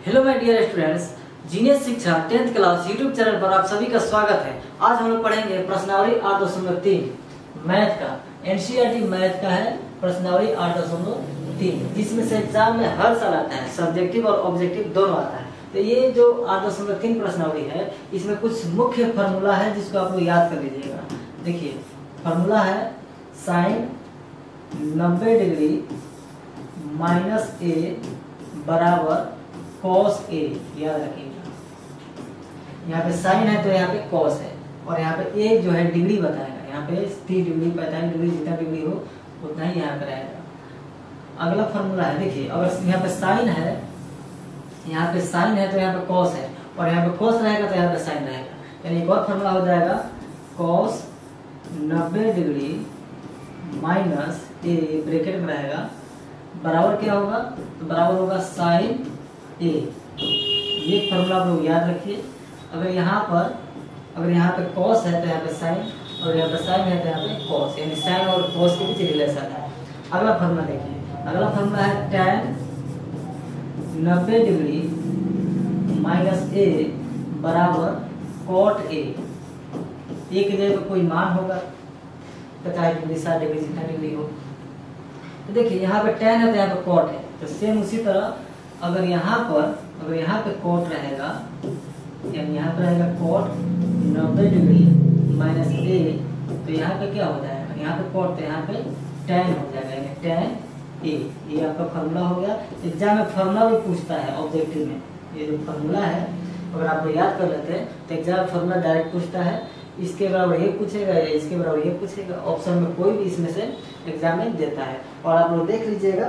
Hello my dear students, genius Shiksha 10th class YouTube channel पर आप सभी का स्वागत है। आज हम लोग पढ़ेंगे प्रश्नावली 8.3 मैथ का। एनसीईआरटी मैथ का है प्रश्नावली 8.3, जिसमें से एग्जाम में हर साल आता है, सब्जेक्टिव और ऑब्जेक्टिव दोनों आता है। तो ये जो 8.3 प्रश्नावली है, इसमें कुछ मुख्य फार्मूला है जिसको आप लोग याद कर लीजिएगा। देखिए फार्मूला है साइन 90 डिग्री माइनस ए बराबर कॉस ए। याद रखिएगा, यहाँ पे साइन है तो यहाँ पे कॉस है, और यहाँ पे ए जो है डिग्री बताएगा। यहाँ पे 30 डिग्री 45 डिग्री जितना डिग्री हो उतना ही यहाँ पे रहेगा। अगला फॉर्मूला है, देखिए अगर यहाँ पे साइन है, यहाँ पे साइन है तो यहाँ पे कॉस है, और यहाँ पे कॉस रहेगा तो यहाँ पे साइन रहेगा। यानी एक और फॉर्मूला हो जाएगा cos 90 degree minus A bracket में रहेगा बराबर क्या होगा, तो बराबर होगा साइन ए। ये फॉर्मूला आप लोग याद रखिए। अगर यहाँ पे कॉस है तो यहाँ पे साइन, और यहाँ पे साइन है तो यहाँ पे कॉस, यानी साइन और कॉस के बीच रिलेशन है। अगला फॉर्मूला देखिए, अगला फॉर्मूला है tan 90 डिग्री माइनस ए बराबर कॉट ए। एक जगह कोई मान होगा 50 डिग्री 60 डिग्री जितना डिग्री हो। तो देखिए यहाँ पे tan है तो यहाँ पे कॉट है, तो सेम उसी तरह अगर यहाँ पे कॉट रहेगा, यानी यहाँ पे रहेगा कॉट 90 डिग्री माइनस ए, तो यहाँ पे क्या हो जाएगा, यहाँ पे कॉट तो यहाँ पे tan हो जाएगा, यानी tan ए। ये आपका फार्मूला हो गया। एग्जाम में फार्मूला भी पूछता है ऑब्जेक्टिव में। ये जो फार्मूला है अगर आप याद कर लेते हैं तो एग्जाम में फार्मूला डायरेक्ट पूछता है। इसके बराबर ये पूछेगा या इसके बराबर ये पूछेगा, ऑप्शन में कोई भी इसमें से एग्जाम में देता है। और आप लोग देख लीजिएगा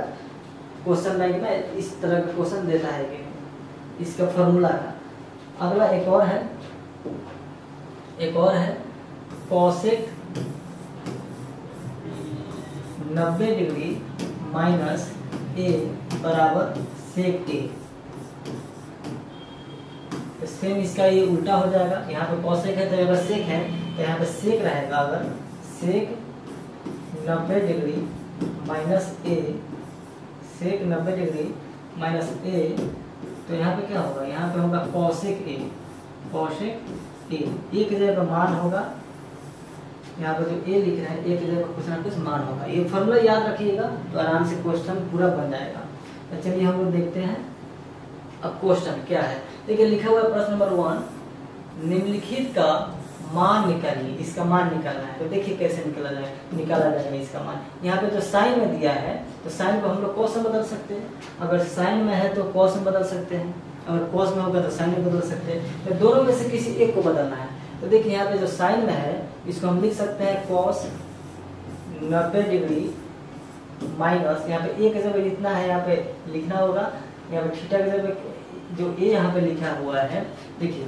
क्वेश्चन बैंक में इस तरह का क्वेश्चन देता है कि इसका फॉर्मूला का। अगला एक और है कॉसेक 90 डिग्री माइनस ए बराबर सेक ए। सेम इसका ये उल्टा हो जाएगा। यहाँ पे कॉसेक है तो अगर सेक है तो यहाँ पे सेक रहेगा। अगर सेक 90 डिग्री माइनस ए, सेक 90 डिग्री माइनस ए, तो यहाँ पे क्या होगा, यहाँ पे होगा कॉसेक ए। कॉसेक ए एक जगह का मान होगा, यहाँ पे जो ए लिख रहे हैं एक जगह का कुछ ना कुछ मान होगा। ये फॉर्मूला याद रखिएगा तो आराम से क्वेश्चन पूरा बन जाएगा। तो चलिए हम लोग देखते हैं अब क्वेश्चन क्या है। देखिए लिखा हुआ है प्रश्न नंबर 1, निम्नलिखित का मान निकालिए। इसका मान निकालना है, तो देखिए कैसे निकाला जाएगा इसका मान। यहाँ पे जो साइन में दिया है तो साइन को हम लोग कॉस में बदल सकते हैं। अगर साइन में है तो कॉस में बदल सकते हैं, अगर कॉस में होगा तो साइन में बदल सकते हैं। तो दोनों में से किसी एक को बदलना है। तो देखिए यहाँ पे जो साइन में है इसको हम लिख सकते हैं कॉस 90 डिग्री माइनस, यहाँ पे एक जगह लिखना है, यहाँ पे लिखना होगा, यहाँ पे थीटा की जगह जो ए यहाँ पे लिखा हुआ है। देखिए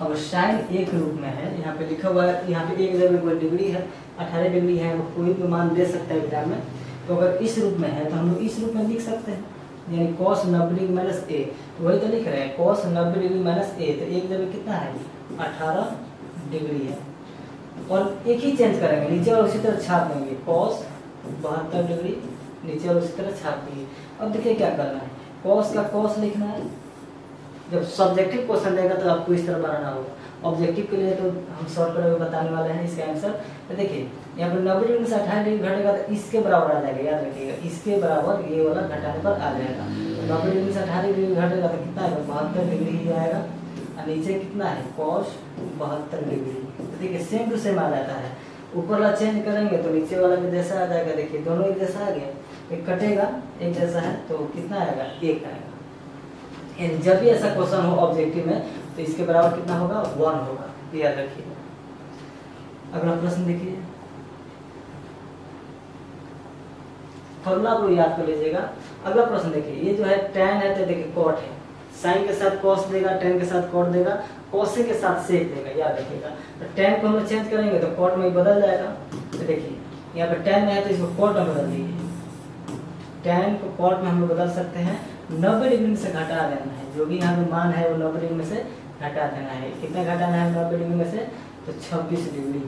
अगर साइन एक रूप में है, यहाँ पे लिखा हुआ है, यहाँ पे एक जगह कोई डिग्री है 18 डिग्री है, वो कोई भी मान दे सकता है एग्जाम में। तो अगर इस रूप में है तो हम लोग इस रूप में लिख सकते हैं, यानी cos 90 डिग्री माइनस ए। तो वही तो लिख रहे हैं cos 90 डिग्री माइनस ए, तो एक जगह कितना है 18 डिग्री है। और एक ही चेंज करेंगे, नीचे और उसी तरह छाप देंगे cos 72 डिग्री, नीचे और उसी तरह छाप देंगे। अब देखिए क्या करना है, cos का cos लिखना है। जब सब्जेक्टिव क्वेश्चन देगा तो आपको इस तरह बनाना होगा। ऑब्जेक्टिव के लिए तो हम शॉर्ट कर बताने वाले हैं इसका आंसर। तो देखिए यहाँ पर 90 डिग्री से 18 डिग्री घटेगा तो इसके बराबर आ जाएगा। याद रखिएगा इसके बराबर ये वाला घटाने पर आ जाएगा। तो 90 डिग्री से 18 डिग्री घटेगा तो कितना आएगा 72 डिग्री ही आएगा। और नीचे कितना है cos 72 डिग्री। तो देखिए सेम टू सेम आ जाता है। ऊपर वाला चेंज करेंगे तो नीचे वाला भी जैसा आ जाएगा। देखिए दोनों एक जैसा आ गया, एक कटेगा एक जैसा है तो कितना आएगा 1 आएगा। जब भी ऐसा क्वेश्चन हो ऑब्जेक्टिव में तो इसके बराबर कितना होगा 1 होगा। याद रखिए। अगला प्रश्न देखिए, फॉर्मूला आप लोग याद कर लीजिएगा। अगला प्रश्न देखिए, ये जो है tan है तो देखिए cot है, साइन के साथ cos देगा, tan के साथ cot देगा, cos के साथ sec देगा। याद रखिएगा। तो tan को हम चेंज करेंगे तो cot में बदल जाएगा। तो देखिए यहाँ पे tan में है तो इसको cot में बदल दीजिए। tan को cot में हम लोग बदल सकते हैं। 90 डिग्री से घटा देना है, जो भी यहाँ पे मान है वो 90 डिग्री में से घटा देना है। कितना घटाना है 90 डिग्री में से, तो 26 डिग्री।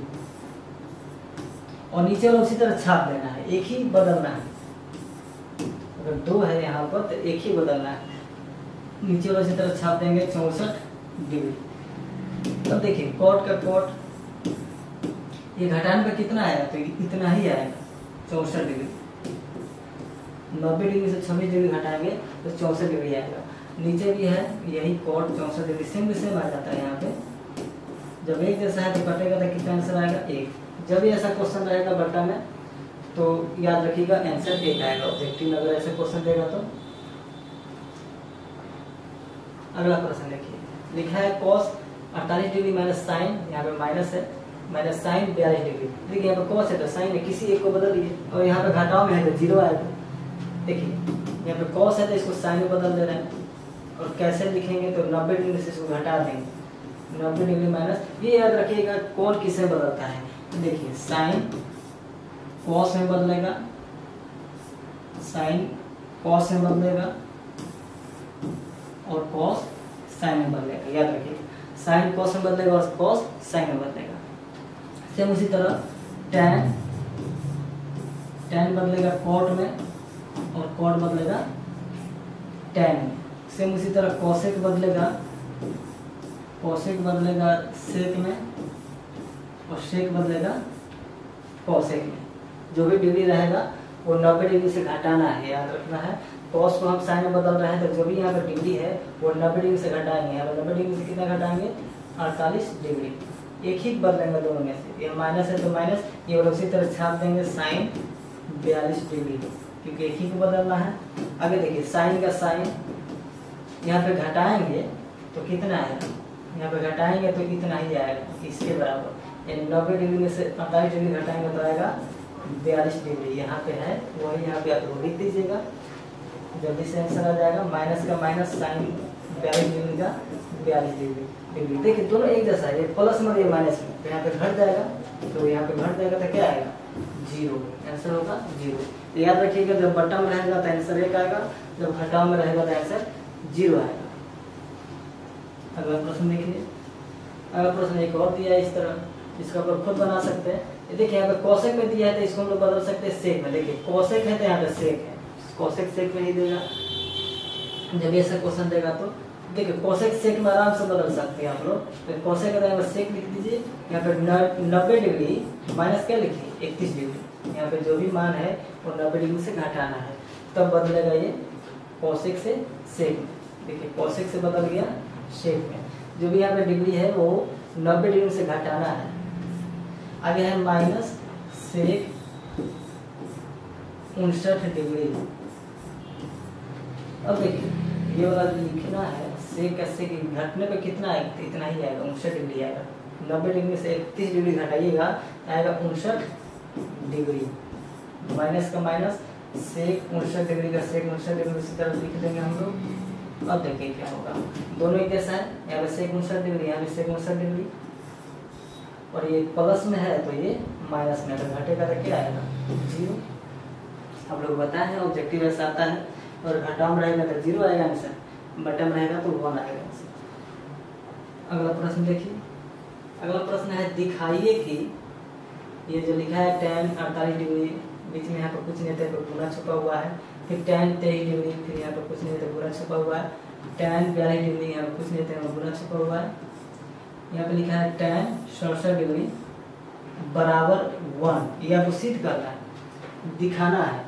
और नीचे वाला उसी तरह छाप देना है, एक ही बदलना है। अगर 2 है यहाँ पर तो एक ही बदलना है। नीचे वाले से तरफ छाप देंगे 64 डिग्री। अब देखिए कॉट का कॉट, ये घटाने पे कितना आएगा, तो इतना ही आएगा 64 डिग्री। 90 डिग्री से 26 डिग्री घटाएंगे तो 64 डिग्री आएगा। नीचे भी है यही कॉट 64 डिग्री, सेम सेम आ जाता है यहाँ पे। जब एक जैसा है तो कटेगा तो कितना आंसर आएगा 1। जब भी ऐसा क्वेश्चन रहेगा बट्टा में तो याद रखिएगा आंसर 1 आएगा ऑब्जेक्टिव में, अगर ऐसे क्वेश्चन देगा तो। अगला प्रश्न देखिए, लिखा है cos 48 डिग्री माइनस साइन, यहाँ पे माइनस है, माइनस साइन 42 डिग्री। देखिए यहाँ पे cos है तो साइन है, किसी एक को बदल दिए, और यहाँ पे घटाव में है तो 0 आएगा। देखिए यहाँ पे cos है तो इसको साइन में बदल दे रहे हैं, और कैसे लिखेंगे तो 90 डिग्री से इसको घटा देंगे, 90 डिग्री माइनस। ये याद रखिएगा कौन किससे बदलता है, देखिए साइन cos में बदलेगा, साइन cos में बदलेगा, और cos साइन में बदलेगा। याद रखिए साइन cos में बदलेगा और cos साइन में बदलेगा। सेम उसी तरह tan, tan बदलेगा cot में और cot बदलेगा tan में। सेम उसी तरह cosec बदलेगा, cosec बदलेगा sec में, और sec बदलेगा cosec में। जो भी डिग्री रहेगा वो 90 डिग्री से घटाना है, याद रखना है। cos को हम साइन में बदल रहे हैं तो जो भी यहाँ पर डिग्री है वो 90 डिग्री से घटाएंगे। यहाँ पर 90 डिग्री से कितना घटाएंगे 48 डिग्री। एक ही बदलेंगे दोनों में से, ये माइनस है तो माइनस, ये और उसी तरह छाप देंगे साइन 42 डिग्री, क्योंकि एक ही को बदलना है। आगे देखिए साइन का साइन यहाँ पे घटाएंगे तो कितना आएगा, यहाँ पे घटाएंगे तो इतना ही आएगा, इसके बराबर। यानी 90 डिग्री में से 48 डिग्री घटाएंगे तो आएगा 42 डिग्री। यहाँ पे है वही, यहाँ पे आप लिख दीजिएगा, जल्दी से आंसर आ जाएगा। माइनस का माइनस साइन 42 डिग्री का 42 डिग्री। देखिए दोनों एक जैसा है, ये प्लस में ये माइनस में, तो यहाँ पे घट जाएगा, तो यहाँ पे घट जाएगा तो क्या आएगा 0, आंसर होगा 0। तो याद रखिएगा जब बट्टा में रहेगा तो आंसर 1 आएगा, जब घटाव में रहेगा तो आंसर 0 आएगा। अगला प्रश्न देखिए, अगला प्रश्न एक और दिया है इस तरह, इसका आप खुद बना सकते हैं। ये देखिए यहाँ पे कोसेक में दिया है तो इसको हम लोग बदल सकते हैं सेक में। देखिए कोसेक है तो यहाँ पे सेक है, कोसेक सेक में ही देगा। जब ऐसा क्वेश्चन देगा तो देखिए कोसेक सेक में आराम से बदल सकते हैं आप लोग। तो कोसेक का यहाँ पर सेक लिख दीजिए, यहाँ पे 90 डिग्री माइनस क्या लिखिए 31 डिग्री। यहाँ पे जो भी मान है वो 90 डिग्री से घटाना है, तब बदलेगा ये कोसेक से सेक में। देखिए कोसेक से बदल गया सेक में, जो भी यहाँ पे डिग्री है वो 90 डिग्री से घटाना है। आगे है माइनस सेक 59 डिग्री। अब देखिए ये वाला लिखना है, सेक का सेक घटने पे कितना आएगा, इतना ही आएगा 59 डिग्री आएगा। 90 डिग्री से 31 डिग्री घटाइएगा आएगा 59 डिग्री। माइनस का माइनस सेक 59 डिग्री का सेक 59 डिग्री इसी तरह लिख देंगे हम लोग। अब देखिए क्या होगा, दोनों एक जैसा है, यहाँ पे सेक 59 डिग्री, यहाँ पे सेक 59 डिग्री, और ये प्लस में है तो ये माइनस में, अगर घटेगा तो क्या आएगा 0। आप लोग बताए हैं ऑब्जेक्टिव ऐसा आता है, और घटाव में रहेगा तो 0 आएगा आंसर, बटन रहेगा तो 1 आएगा आंसर। अगला प्रश्न देखिए, अगला प्रश्न है दिखाइए कि ये जो लिखा है tan 48 डिग्री, बीच में यहाँ पर कुछ नहीं था तो पूरा छुपा हुआ है, फिर tan 23 डिग्री, फिर यहाँ पर कुछ नहीं था पूरा छुपा हुआ है, tan 42 डिग्री, यहाँ पर कुछ नहीं था पूरा छुपा हुआ है, यहाँ पे लिखा है tan 67 डिग्री बराबर 1। ये आपको सिद्ध करना है, दिखाना है।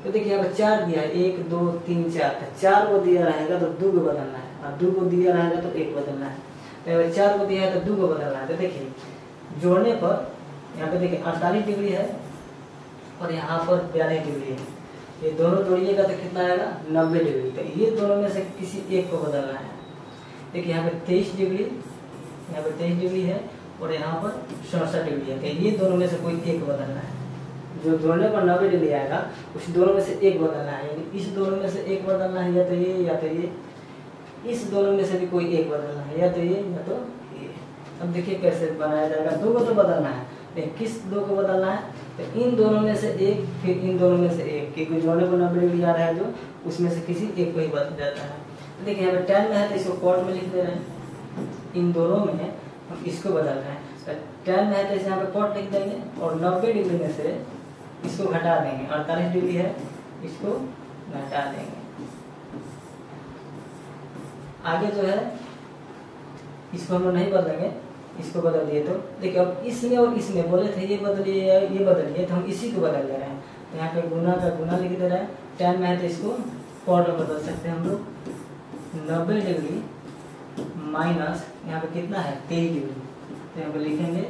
तो देखिए यहाँ पर 4 दिया है, 1 2 3 4, 4 को दिया रहेगा तो 2 को बदलना है, और 2 को दिया रहेगा तो 1 बदलना है। तो यहाँ पर 4 को दिया है तो 2 को बदलना है। तो देखिए जोड़ने पर यहाँ पे देखिए 48 डिग्री है और यहाँ पर 42 डिग्री है, ये दोनों जोड़िएगा तो कितना आएगा 90 डिग्री। तो ये दोनों में से किसी एक को बदलना है। देखिए यहाँ पे 23 डिग्री, यहाँ पे 23 डिग्री है और यहाँ पर 67 डिग्री है, तो ये दोनों में से कोई एक बदलना है। जो जोड़ने पर 90 डिग्री आएगा उस दोनों में से एक बदलना है, यानी इस दोनों में से एक बदलना है, या तो ये या तो ये, इस दोनों में से भी कोई एक बदलना है, या तो ये या तो ये। अब देखिए कैसे बनाया जाएगा, 2 को तो बदलना है, लेकिन किस 2 को बदलना है, तो इन दोनों में से एक, फिर इन दोनों में से एक, क्योंकि जोड़ने पर 90 डिग्री आ रहा है जो, उसमें से किसी एक को ही बदल जाता है। तो देखिए यहाँ पे 10 में है तो इसको कॉट में लिख दे रहे हैं, इन दोनों में हम इसको बदल रहे हैं। तो 10 में है तो इसे यहाँ पे कॉट लिख देंगे, और 90 डिग्री में से इसको घटा देंगे, 48 डिग्री है इसको घटा देंगे। आगे जो है इसको हम लोग नहीं बदलेंगे, इसको बदल दिए तो देखिए अब इसमें और इसमें बोले थे ये बदलिए ये बदलिए, तो हम इसी को बदल दे रहे हैं। तो यहाँ पे गुना का गुना लिख दे रहा है, tan में है तो इसको कॉट में बदल सकते हैं हम लोग। 90 डिग्री माइनस यहाँ पे कितना है 23 डिग्री, तो यहाँ पे लिखेंगे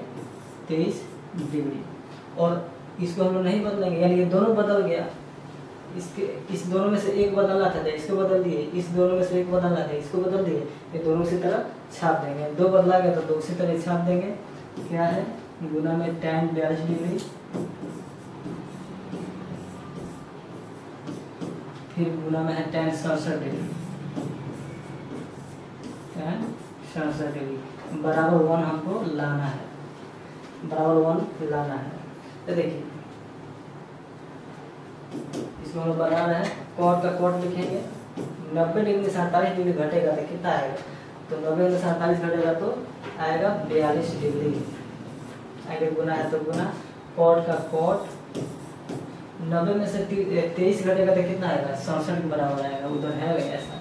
23 डिग्री। और इसको हम लोग नहीं बदलेंगे, यानी ये दोनों बदल गया, इसके इस दोनों में से एक बदलना था, इसको बदल दिए, इस दोनों में से एक बदलना था, इसको बदल दिए, ये दोनों उसी तरह छाप देंगे। दो बदला गया तो दो उसी तरह छाप देंगे। क्या है गुना में tan 42 डिग्री, फिर गुना में है tan 67 डिग्री, tan 67 डिग्री बराबर 1 हमको लाना है, बराबर 1 लाना है। तो देखिए इसमें हम बना रहे हैं, कॉट का कॉट लिखेंगे। 90 डिग्री में 47 डिग्री घटेगा तो कितना आएगा, तो 90 में 47 घटेगा तो आएगा 42 डिग्री। आगे गुना है तो गुना, कॉट का कॉट, 90 में से 23 घटेगा तो कितना आएगा 67 के बराबर आएगा, उधर है ऐसा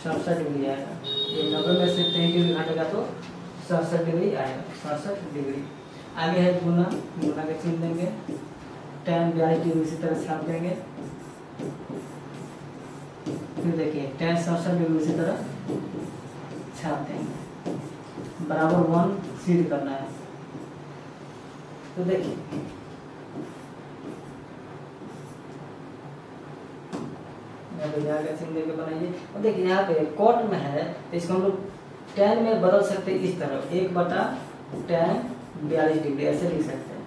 67 डिग्री आएगा। ये 90 में से 23 डिग्री घटेगा तो 67 डिग्री आएगा, 67 डिग्री। आगे है गुना, गुना के चिन्ह देंगे, tan 42 डिग्री इसी तरह छाप देंगे। फिर देखिए tan 67 डिग्री इसी तरह छाप देंगे, बराबर 1 सिद्ध करना है। तो देखिए चिन्ह देके बनाइए। और देखिए यहाँ पे कॉट में है तो इसको हम लोग tan में बदल सकते हैं, इस तरफ 1/tan 42 डिग्री ऐसे लिख सकते हैं।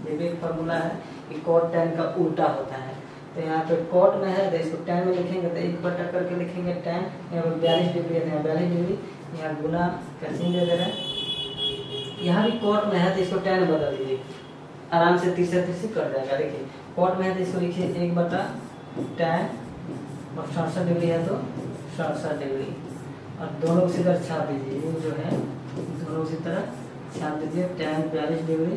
ये भी एक फॉर्मूला है कि कॉट tan का उल्टा होता है। तो यहाँ पे कॉट में है तो इसको tan में लिखेंगे तो 1 करके लिखेंगे tan, यहाँ पर 42 डिग्री है, 42 डिग्री, यहाँ गुना का चिन्ह दे रहे हैं। यहाँ भी कॉट में है तो इसको tan में बदल दीजिए, आराम से तीसरे कट जाएगा। देखिए कॉट में है तो इसको लिखिए 1/tan और 67 डिग्री है तो 67 डिग्री, और दोनों उसी तरह छाप दीजिए। ये जो है दोनों उसी तरह छाप दीजिए, tan 42 डिग्री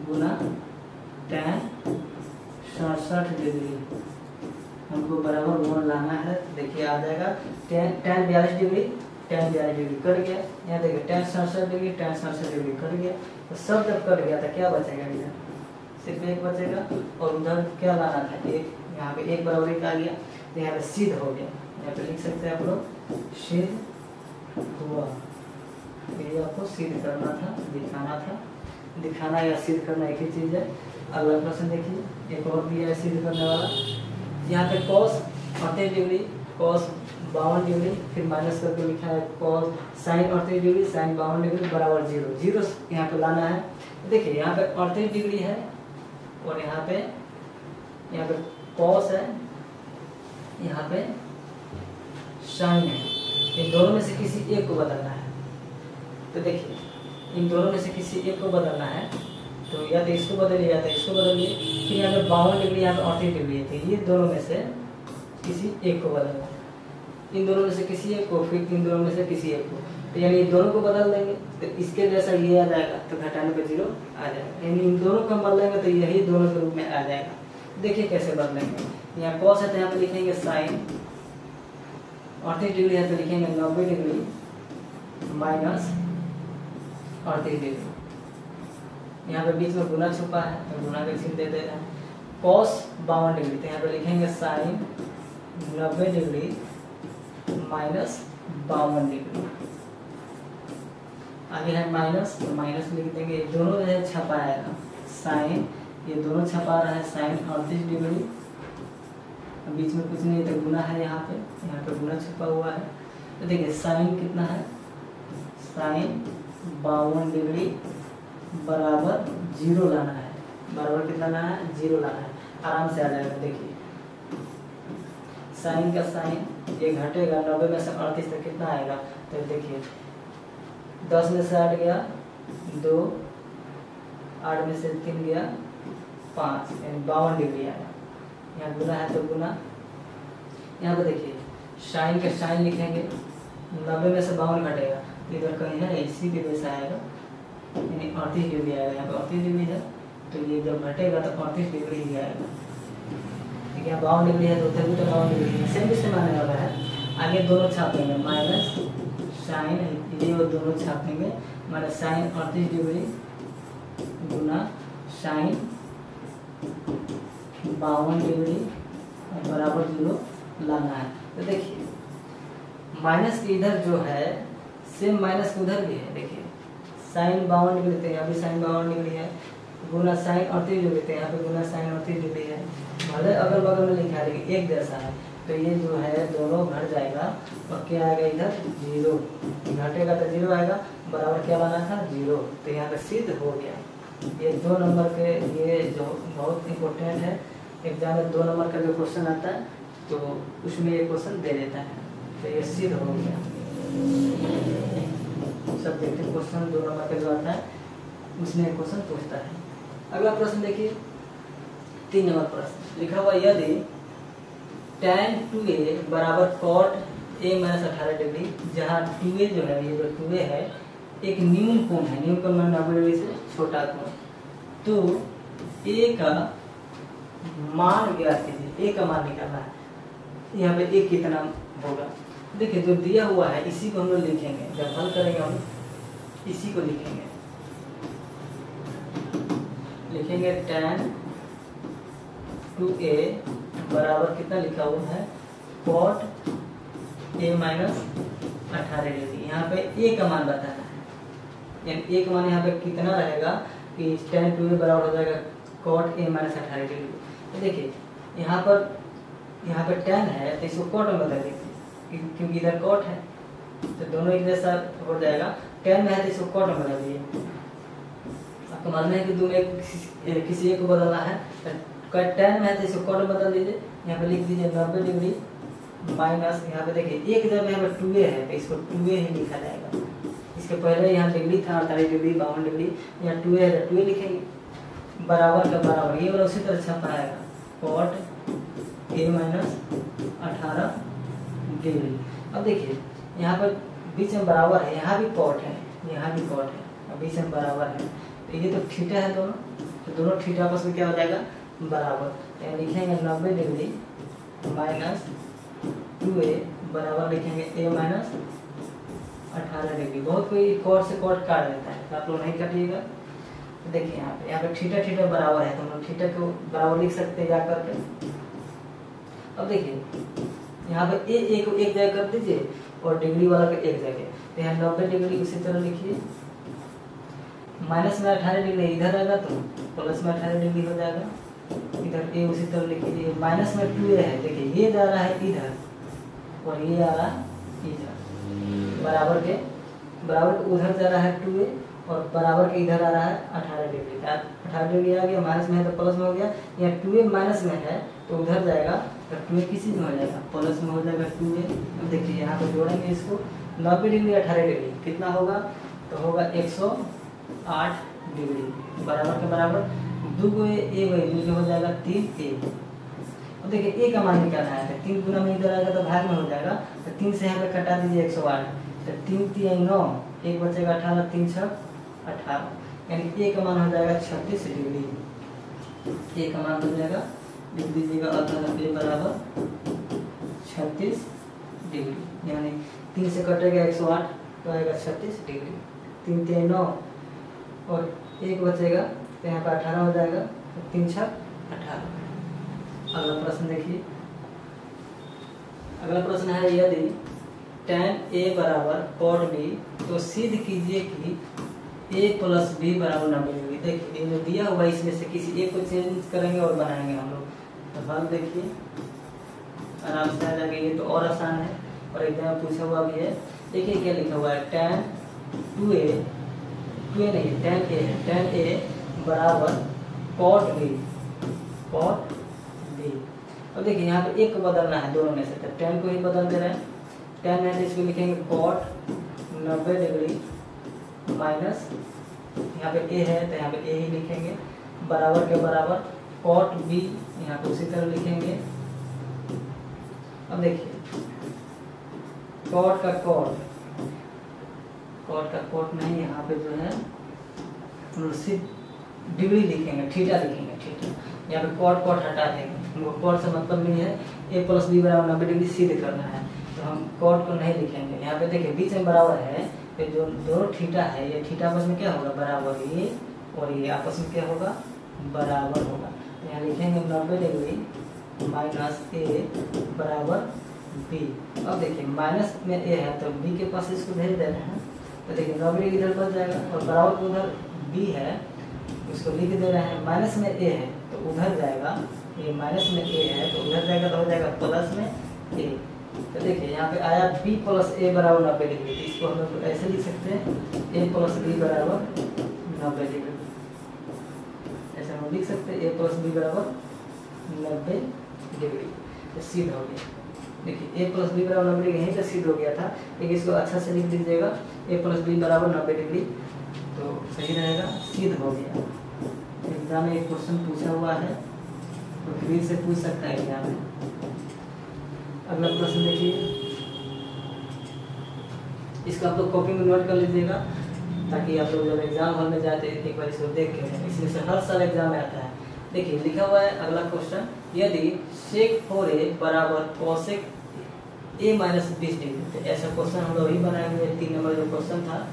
गुना tan 67 डिग्री, हमको बराबर 1 लाना है। देखिए आ जाएगा tan 42 degree, tan 42 degree cut गया। यहाँ देखिए tan 67 degree, tan 67 degree cut गया। तो सब जब कट गया था क्या बचेगा, इधर सिर्फ एक बचेगा, और उधर क्या लाना था एक, यहाँ पे एक बराबर एक आ गया, तो यहाँ पे सिद्ध हो गया। यहाँ पे लिख सकते हैं आप लोग सिद्ध हुआ। ये आपको सिद्ध करना था, दिखाना था, दिखाना या सिद्ध करना एक ही चीज है। अगला प्रश्न देखिए, एक और दिया है सिद्ध करने वाला। यहाँ पे cos 38 डिग्री, cos 52 डिग्री, फिर माइनस करके लिखा है cos sin 38 degree, sin 52 degree बराबर 0, 0 यहाँ पे लाना है। देखिए यहाँ पे 38 डिग्री है और यहाँ पे cos है, यहाँ पे sin है, इन दोनों में से किसी एक को बदलना है। तो देखिए इन दोनों में से किसी एक को बदलना है, तो या तो इसको बदलिए या तो इसको बदलिए। फिर यहाँ पे 52 डिग्री, यहाँ पे 38 डिग्री है, तो ये दोनों में से किसी एक को बदलना है। इन दोनों में से किसी एक को, फिर इन दोनों में से किसी एक को, तो यानी इन दोनों को बदल देंगे तो इसके जैसा ये आ जाएगा, तो घटाने पे 0 आ जाएगा। यानी इन दोनों को हम बदलेंगे तो यही दोनों के रूप में आ जाएगा। देखिए कैसे बदलेंगे। यहाँ cos है तो यहाँ पे लिखेंगे sin 38 डिग्री है तो लिखेंगे 90 डिग्री माइनस 38 डिग्री। यहाँ पे बीच में गुना छुपा है तो गुना का चिन्ह दे दे रहे हैं। cos 52 डिग्री तो यहाँ पे लिखेंगे sin 90 डिग्री माइनस 52 डिग्री। आगे है माइनस, तो माइनस लिख देंगे। दोनों जो है छपाएगा साइन, ये दोनों छपा रहा है sin 38 डिग्री, बीच में कुछ नहीं तो गुना है, यहाँ पे गुना छपा हुआ है। तो देखिए साइन कितना है, sin 52 डिग्री बराबर 0 लाना है। बराबर कितना लाना है, 0 लाना है, आराम से आ जाएगा। देखिए साइन का साइन ये घटेगा, 90 में से 38 तक कितना आएगा, तो देखिए 10 में से 8 गया 2, 8 में से 3 गया 5, यानी 52 डिग्री आएगा। यहाँ गुना है तो गुना, यहाँ पे देखिए साइन का साइन लिखेंगे, 90 में से 52 घटेगा, इधर कहीं है इसी के जैसा आएगा, यानी 38 डिग्री आएगा। यहाँ पे 38 डिग्री है तो ये जब घटेगा तो 38 डिग्री ही आएगा। ठीक है, 52 डिग्री है तो उधर भी तो 52 डिग्री है, सेम आने वाला है। आगे दोनों छापेंगे माइनस साइन, ये वो दोनों छापेंगे माइनस साइन 38 डिग्री गुना साइन 52 डिग्री बराबर 0 लाना है। तो देखिए माइनस के इधर जो है सेम माइनस के उधर भी है, देखिए साइन 52 डिग्री थे, यहाँ भी साइन 52 डिग्री है गुना साइन 38 डिग्री थे, यहाँ पे गुना साइन 38 डिग्री है। भले अगल बगल में लिखा है लेकिन एक जैसा है, तो ये जो है दोनों घट जाएगा और क्या आएगा इधर 0, घटेगा तो 0 आएगा, बराबर क्या बना था 0। तो यहाँ पे सिद्ध हो गया। ये 2 नंबर के, ये जो बहुत इम्पोर्टेंट है, एग्जाम में 2 नंबर का जो क्वेश्चन आता है तो उसमें ये क्वेश्चन दे देता है। तो ये सिद्ध हो गया। सब देखते क्वेश्चन 2 नंबर का जो आता है उसमें एक क्वेश्चन पूछता है। अगला प्रश्न देखिए 3 नंबर प्रश्न लिखा हुआ, यदि tan 2a बराबर cot a माइनस 18 डिग्री, जहाँ 2a जो है, ये जो 2a है एक न्यून कोण है, न्यून कोण माने 90 डिग्री से छोटा कोण, तो a का मान ज्ञात कीजिए, a का मान निकालना है। यहाँ पे a कितना होगा, देखिए जो दिया हुआ है इसी को हम लोग लिखेंगे, जब हल करेंगे हम इसी को लिखेंगे tan 2a बराबर कितना लिखा हुआ है cot a माइनस 18 डिग्री। यहाँ पे a का मान बताना है, यानी a का मान यहाँ पे कितना रहेगा कि tan 2a बराबर हो जाएगा cot a माइनस 18 डिग्री। तो देखिए यहाँ पे tan है तो इसको cot में बदल दीजिए, क्योंकि इधर cot है तो दोनों एक जैसा हो जाएगा। tan में है तो इसको cot में बदल दीजिए। आपको मालूम है कि तुम्हें किसी एक को बदलना है, tan में है तो इसको cot में बदल दीजिए। यहाँ पे लिख दीजिए 90 डिग्री माइनस, यहाँ पे देखिए एक जब यहाँ पे 2a है तो इसको 2a ही लिखा जाएगा। इसके पहले यहाँ डिग्री था 48 डिग्री 52 डिग्री, यहाँ 2a है तो 2a लिखेंगे, बराबर का बराबर, ये वाला उसी तरह छपा आएगा cot a माइनस 18 डिग्री। अब देखिए यहाँ पर बीच में बराबर है, यहाँ भी cot है, यहाँ भी cot है, बीच में बराबर है, तो ये तो थीटा है दोनों, तो दोनों थीटा आपस में क्या हो जाएगा बराबर। यहाँ लिखेंगे 90 डिग्री माइनस 2a बराबर लिखेंगे a माइनस 18 डिग्री। बहुत कोई कॉट से कॉट काट देता है, तो आप लोग नहीं काटिएगा। तो देखिए यहाँ पे थीटा बराबर है, तो हम लोग थीटा को बराबर लिख सकते हैं जा करके। अब देखिए यहाँ पे a को एक जगह कर दीजिए और डिग्री वाला को एक जगह, तो यहाँ 90 डिग्री उसी तरह लिखिए, माइनस में 18 डिग्री इधर आएगा तो प्लस में 18 डिग्री हो जाएगा, इधर a उसी तरह लिखिए। माइनस में 2a है, देखिए ये जा रहा है इधर और ये आ रहा है इधर, बराबर के उधर जा रहा है 2a और बराबर के इधर आ रहा है 18 डिग्री। 18 डिग्री आ गया, माइनस में है तो प्लस में हो गया, यहाँ 2a माइनस में है तो उधर जाएगा तो 2a किसी में हो जाएगा प्लस में हो जाएगा 2a। अब देखिए यहाँ पे जोड़ेंगे इसको, 90 डिग्री 18 डिग्री कितना होगा, तो होगा 108 डिग्री, बराबर के बराबर 2 a वही हो जाएगा 3a। अब देखिए a का मान निकालना है, तो 3 गुना में इधर आएगा तो भाग में हो जाएगा, तो 3 से यहाँ पे कटा दीजिए 108, तो 3 3 9, 1 बचेगा 18, 3 6 18, यानी a का मान हो जाएगा 36 डिग्री। a का मान हो जाएगा, लिख दीजिएगा अतः a बराबर 36 डिग्री, यानी 3 से कटेगा 108 तो आएगा 36 डिग्री। 3 3 9 और 1 बचेगा तो यहाँ पर 18 हो जाएगा, तो 3 6 18। अगला प्रश्न देखिए, अगला प्रश्न है यदि tan a बराबर cot b, तो सिद्ध कीजिए कि a प्लस b बराबर 90 डिग्री। देखिए ये दिया हुआ इसमें से किसी एक को चेंज करेंगे और बनाएंगे हम लोग, तो हल देखिए आराम से आ जाएगा। ये तो और आसान है और एकदम पूछा हुआ भी है। देखिए क्या लिखा हुआ है, tan 2a नहीं tan a बराबर cot b। अब देखिए यहाँ पे एक को बदलना है दोनों में से, तो tan को ही बदल दे रहे हैं। tan में इसको लिखेंगे cot 90 डिग्री माइनस, यहाँ पे a है तो यहाँ पे a ही लिखेंगे, बराबर के बराबर cot b, यहाँ पे उसी तरह लिखेंगे। अब देखिए cot का cot नहीं, यहाँ पे जो है डिग्री लिखेंगे, थीटा लिखेंगे, थीटा। यहाँ पे cot हटा देंगे, हमको cot से मतलब नहीं है, a प्लस b बराबर 90 डिग्री सिद्ध करना है, तो हम कॉट को नहीं लिखेंगे। यहाँ पे देखिए बीच में बराबर है, तो जो दोनों थीटा है ये थीटा आपस में क्या होगा बराबर, ये और ये आपस में क्या होगा बराबर होगा। तो यहाँ लिखेंगे 90 डिग्री माइनस ए बराबर बी। अब देखिए माइनस में ए है तो बी के पास इसको भेज दे रहे हैं, तो देखिए 90 डिग्री इधर बच जाएगा और बराबर उधर बी है उसको लिख दे रहे हैं। माइनस में ए है तो उधर जाएगा, ये माइनस में ए है तो उधर जाएगा तो हो जाएगा प्लस में ए। तो देखिए यहाँ पे आया b प्लस ए बराबर 90 डिग्री, तो इसको हम लोग ऐसे लिख सकते हैं a प्लस बी बराबर 90 डिग्री, ऐसे हम लिख सकते हैं a प्लस बी बराबर 90 डिग्री। तो सिद्ध हो गया। देखिए a प्लस बी बराबर 90 डिग्री यहीं पे सिद्ध हो गया था, लेकिन इसको अच्छा से लिख दीजिएगा a प्लस बी बराबर 90 डिग्री, तो सही रहेगा, सिद्ध हो गया। एग्जाम में एक क्वेश्चन पूछा हुआ है तो फिर से पूछ सकता है एग्जाम में। अगला प्रश्न देखिए, इसको आप लोग कॉपी में नोट कर लीजिएगा ताकि आप लोग जब एग्जाम हॉल में जाते हैं एक बार इसको देख के, इसमें से हर साल एग्जाम में आता है। देखिए लिखा हुआ है अगला क्वेश्चन, यदि sec 4a बराबर cosec a माइनस 20 डिग्री, तो ऐसा क्वेश्चन हम लोग ही बनाए हुए 3 नंबर जो क्वेश्चन था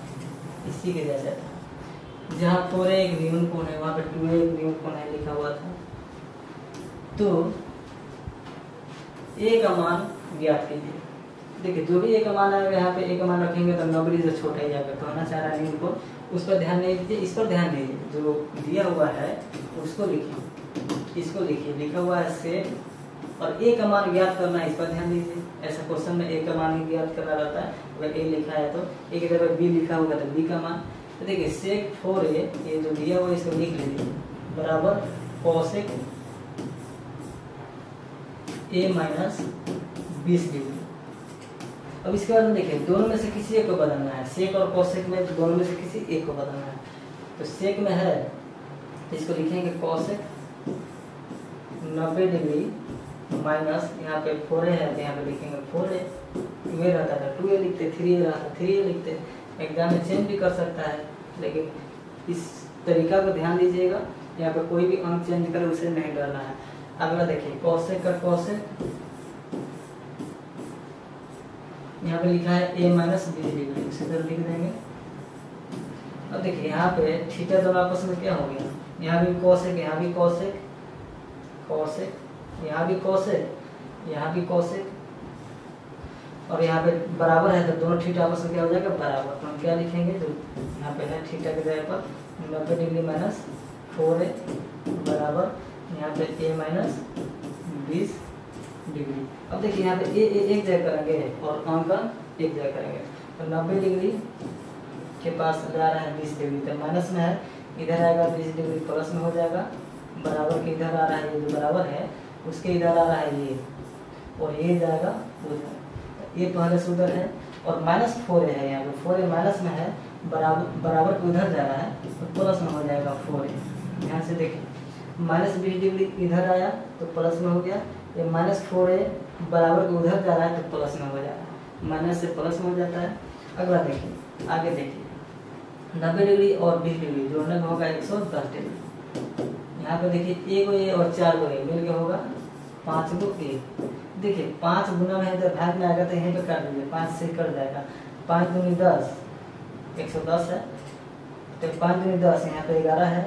इसी के जैसा था, जहाँ 4a एक न्यून कोण है वहाँ पे 2a एक न्यून कोण है लिखा हुआ था। तो a का मान ज्ञात कीजिए। देखिए जो भी a का मान आएगा यहाँ पे a का मान रखेंगे तो 90 डिग्री से छोटा ही जाएगा, तो होना चाह रहा है न्यून कोण, उस पर ध्यान नहीं दीजिए, इस पर ध्यान दीजिए। जो दिया हुआ है उसको लिखिए, इसको लिखिए, लिखा हुआ है सेट और a का मान ज्ञात करना है, इस पर ध्यान दीजिए। ऐसा क्वेश्चन में a का मान ही ज्ञात करना रहता है, अगर a लिखा है तो a की जगह b लिखा होगा तो b का मान। तो देखिए sec 4a ये जो दिया हुआ है इसको लिख लीजिए बराबर cosec a माइनस 20 डिग्री। अब इसके बाद में देखिए दोनों में से किसी एक को बदलना है, सेक और कोसेक में दोनों में से किसी एक को बदलना है। तो सेक में है तो इसको लिखेंगे कोसेक 90 डिग्री माइनस यहाँ पे 4a है तो यहाँ पे लिखेंगे 4a, 2a रहता था 2a लिखते, 3a रहता 3a लिखते। एग्जाम में चेंज भी कर सकता है, लेकिन इस तरीका को ध्यान दीजिएगा, यहाँ पे कोई भी अंक चेंज करे उसे नहीं डरना है। अगला देखिए कोसेक का कोसेक, यहाँ पे लिखा है a माइनस 20 डिग्री, उसी तरह लिख देंगे। अब देखिए यहाँ पे थीटा दोनों आपस में क्या हो गया, यहाँ भी कोसेक, यहाँ भी कोसेक, कोसेक, यहाँ भी कोसेक, यहाँ भी कोसेक, और यहाँ पे बराबर है तो दोनों थीटा आपस में क्या हो जाएगा बराबर। तो हम क्या लिखेंगे, जो यहाँ पे है थीटा के जगह पर 90 डिग्री माइनस 4a बराबर यहाँ पे a माइनस 20 डिग्री। अब देखिए यहाँ पे ए एक जगह करेंगे और अंक एक जगह करेंगे, तो 90 डिग्री के पास जा रहा है 20 डिग्री, तो माइनस में है, इधर आएगा 20 डिग्री प्लस में हो जाएगा, बराबर के इधर आ रहा है, ये जो बराबर है उसके इधर आ रहा है ये, और ये जाएगा उधर, ये पहले से उधर है, और माइनस 4a है यहाँ पे, 4a माइनस में है, बराबर के उधर जा रहा है तो प्लस में हो जाएगा 4a। यहाँ से देखिए माइनस 20 डिग्री इधर आया तो प्लस में हो गया, ये माइनस 4a बराबर के उधर जा रहा है तो प्लस में हो जा रहा है, माइनस से प्लस में हो जाता है। अगला देखिए, आगे देखिए 90 डिग्री और 20 डिग्री जोड़ने में होगा 110 डिग्री। यहाँ पे देखिए 1 को a और 4 को a मिल के होगा 5 को a। देखिए 5 गुना में है तो भाग में आएगा तो यहीं पे काट दीजिए, 5 से कट जाएगा, 5 दूनी 10, 110 है, तो 5 दूनी 10, यहाँ पे 11 है,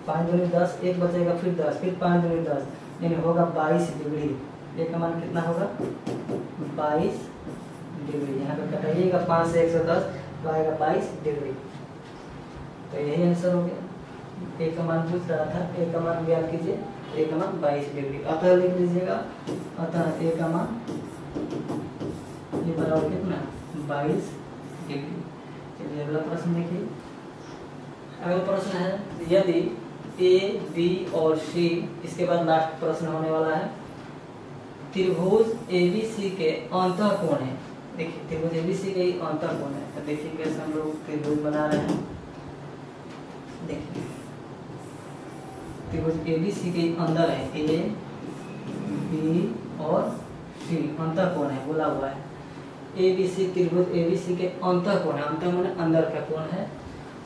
5 दूनी 10, 1 बचेगा फिर 10, फिर 5 दूनी 10, यानी होगा 22 डिग्री। एक का मान कितना होगा 22 डिग्री। यहाँ पे कटाइएगा 5 से 110 तो आएगा 22 डिग्री। तो यही आंसर हो गया। एक का मान पूछ रहा था, एक का मान ज्ञात कीजिए, एक का मान 22 डिग्री, अतः लिख लीजिएगा, अतः एक का मान ये बराबर कितना 22 डिग्री। चलिए अगला प्रश्न देखिए। अगला प्रश्न है, यदि ए बी और सी, इसके बाद लास्ट प्रश्न होने वाला है, त्रिभुज एबीसी के अंतः कोण है। देखिए त्रिभुज एबीसी के अंतः कोण है, तो देखिए कैसे हम लोग त्रिभुज बना रहे हैं। देखिए त्रिभुज एबीसी के अंदर है ए बी और सी, अंतः कोण है बोला हुआ है। एबीसी त्रिभुज एबीसी के अंतः कोण है, अंतः माने अंदर का कोण है।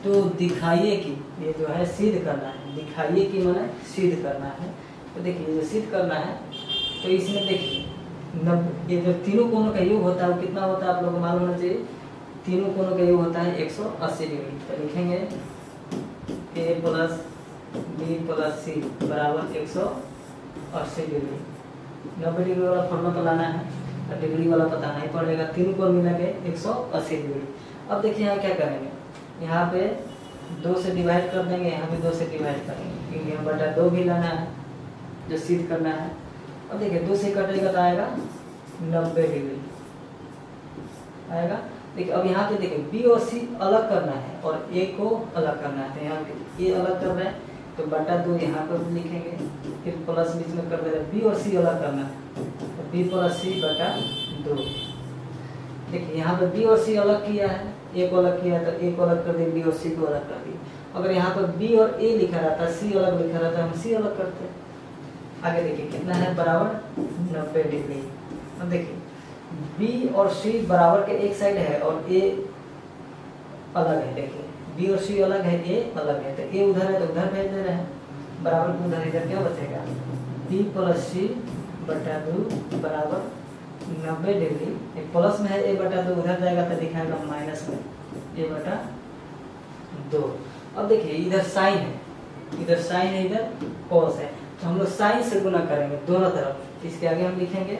तो दिखाइए कि, ये जो है सिद्ध करना है, दिखाइए कि माने सिद्ध करना है। तो देखिए जो सिद्ध करना है तो इसमें देखिए ये जो तीनों कोणों का योग होता है वो कितना होता है आप लोगों को मालूम होना चाहिए। तीनों कोणों का योग होता है 180 डिग्री। तो लिखेंगे ए प्लस बी प्लस सी बराबर 180 डिग्री। 90 डिग्री वाला फॉर्मूला तो लाना है और डिग्री वाला पता नहीं पड़ेगा। तीनों कोण मिला के 180 डिग्री। अब देखिए यहाँ क्या करेंगे, यहाँ पे 2 से डिवाइड कर देंगे, यहाँ भी 2 से डिवाइड करेंगे क्योंकि यहाँ बटा 2 भी लाना है जो सिद्ध करना है। अब देखिए 2 से कटेगा तो आएगा 90 डिग्री आएगा। देखिए अब यहाँ पे देखिए बी और सी अलग करना है और ए को अलग करना है। तो यहाँ पे ए अलग कर रहे हैं तो बटा 2 यहाँ पर लिखेंगे, फिर प्लस बीच में कर दे रहे हैं। बी और सी अलग करना है तो बी प्लस सी बटा 2। देखिए यहाँ पे बी और सी अलग किया है, ए को अलग किया है तो ए को अलग कर दिए, बी और सी को अलग कर दिए। अगर यहाँ पर बी और ए लिखा रहता, सी अलग लिखा रहता, हम सी अलग करते। आगे देखिए कितना है बराबर 90 डिग्री। अब देखिए बी और सी बराबर के एक साइड है और ए अलग है। देखिए बी और सी अलग है, ए अलग है, तो ए उधर है तो उधर भेज दे रहे हैं बराबर को उधर। इधर क्या बचेगा बी प्लस सी बटा 2 बराबर 90 डिग्री। एक प्लस में है ए बटा 2, उधर जाएगा तो दिखाएगा माइनस में ए बटा 2। अब देखिए इधर साइन है, इधर साइन है, इधर कॉस है, तो हम लोग साइन से गुना करेंगे दोनों तरफ। इसके आगे हम लिखेंगे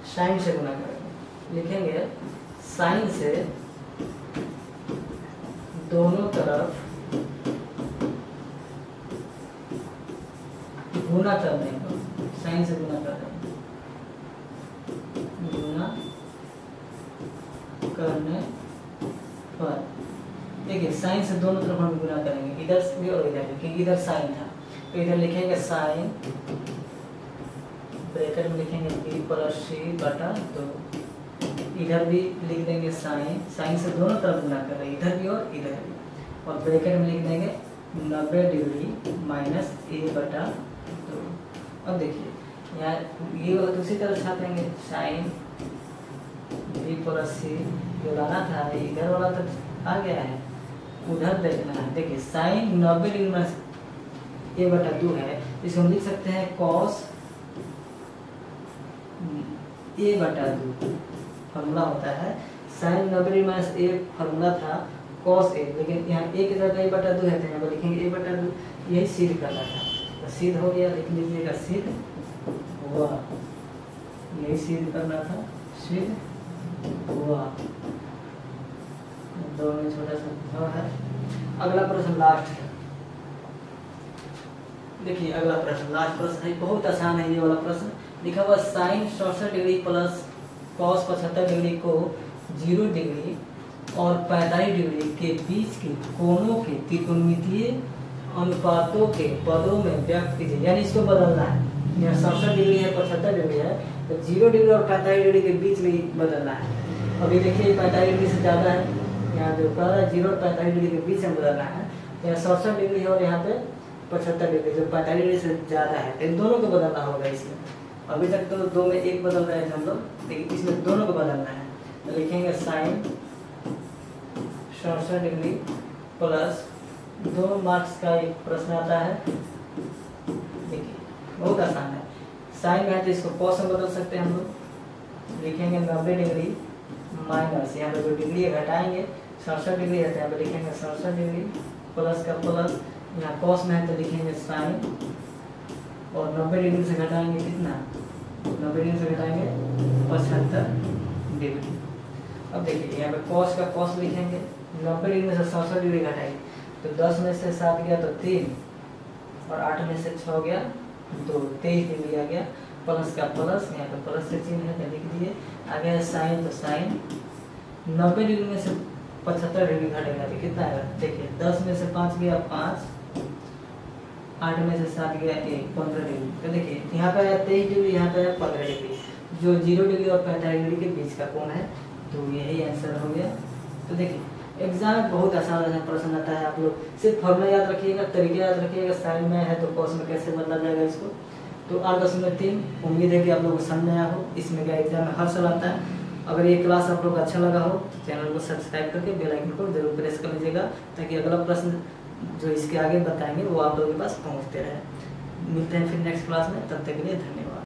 साइन से गुना करेंगे, लिखेंगे साइन से दोनों तरफ गुना करने पर, साइन से गुना करने पर देखिए साइन से दोनों तरफ हम गुना करेंगे, इधर भी और इधर भी, क्योंकि इधर साइन था तो इधर लिखेंगे साइन, ब्रैकेट में लिखेंगे बी प्लस सी बटा 2। इधर भी लिख देंगे साइन, साइन से दोनों तरफ गुना कर रहे हैं, इधर भी और इधर भी, और ब्रैकेट में लिख देंगे 90 डिग्री माइनस ए बटा 2। अब देखिए यहाँ ये वाला दूसरी तरफ छापेंगे, साइन बी प्लस सी जो लाना था इधर वाला तो आ गया है, उधर देखना है। देखिए साइन 90 डिग्री माइनस ए बटा 2 है, इसको हम लिख सकते हैं कॉस ए बटा 2 फॉर्मूला होता है। Sign 90 degree minus a formula था कॉस ए, लेकिन यहाँ ए की जगह ए बटा 2 है तो यहाँ पर लिखेंगे ए बटा 2। यही सिद्ध करना था, तो सिद्ध हो गया, लिख लीजिएगा सिद्ध हुआ। यही सिद्ध करना था, सिद्ध हुआ। दो में छोटा सा है। अगला प्रश्न लास्ट है। देखिए अगला प्रश्न लास्ट प्रश्न है, बहुत आसान है ये वाला प्रश्न। लिखा हुआ sine 67 degree plus cos 75 degree को 0 डिग्री और 45 डिग्री के बीच के कोणों के त्रिकोणमितीय अनुपातों के पदों में व्यक्त कीजिए। यानी इसको बदलना है, यहाँ 67 डिग्री है 75 डिग्री है तो 0 डिग्री और 45 डिग्री के बीच में बदलना है। अभी देखिए 45 डिग्री से ज़्यादा है, यहाँ जो कह रहा है 0 और 45 डिग्री के बीच में बदलना है। यहाँ 67 डिग्री है और यहाँ पे 75 डिग्री, जो 45 डिग्री से ज़्यादा है, तो दोनों को बदलना होगा इसमें। अभी तक तो 2 में 1 बदल रहे थे हम लोग, लेकिन इसमें दोनों को बदलना है। तो लिखेंगे साइन 67 डिग्री प्लस 2 मार्क्स का एक प्रश्न आता है। देखिए बहुत आसान है, साइन है तो इसको कॉस में बदल सकते हैं हम लोग। लिखेंगे 90 डिग्री माइनस, यहाँ पे जो डिग्री है घटाएंगे, 67 डिग्री है तो यहाँ पे लिखेंगे 67 डिग्री प्लस का प्लस, यहाँ कॉस में है तो लिखेंगे साइन, और 90 डिग्री से घटाएंगे कितना, 90 डिग्री से घटाएंगे 75 डिग्री। अब देखिए यहाँ पे कॉस का कॉस लिखेंगे, 90 डिग्री में से 67 डिग्री घटाएंगे तो 10 में से 7 गया तो 3 और 8 में से 6 गया 2, 23 डिग्री आ गया। प्लस का प्लस, यहाँ पे प्लस से चिन्ह है तो लिख दिए। आगे है साइन, तो साइन 90 डिग्री में से 75 डिग्री घटेगा तो कितना आएगा, देखिए 10 में से 5 गया 5, 8 में से 7 गया 1, 15 डिग्री। तो देखिए यहाँ पे आया 23 डिग्री, यहाँ पे आया 15 डिग्री, जो 0 डिग्री और 45 डिग्री के बीच का कोण है, तो यही आंसर हो गया। तो देखिए एग्जाम में बहुत आसान प्रश्न आता है, आप लोग सिर्फ फॉर्मूला याद रखिएगा, तरीके याद रखिएगा। साइन में है तो कॉस में कैसे बदला जाएगा इसको। तो 8.3 उम्मीद है कि आप लोगों को समझ आया हो। इसमें क्या एग्जाम में हर साल आता है। अगर ये क्लास आप लोग को अच्छा लगा हो तो चैनल को सब्सक्राइब करके बेल आइकन को जरूर प्रेस कर लीजिएगा, ताकि अगला प्रश्न जो इसके आगे बताएंगे वो आप लोगों के पास पहुँचते रहे। मिलते हैं फिर नेक्स्ट क्लास में, तब तक के लिए धन्यवाद।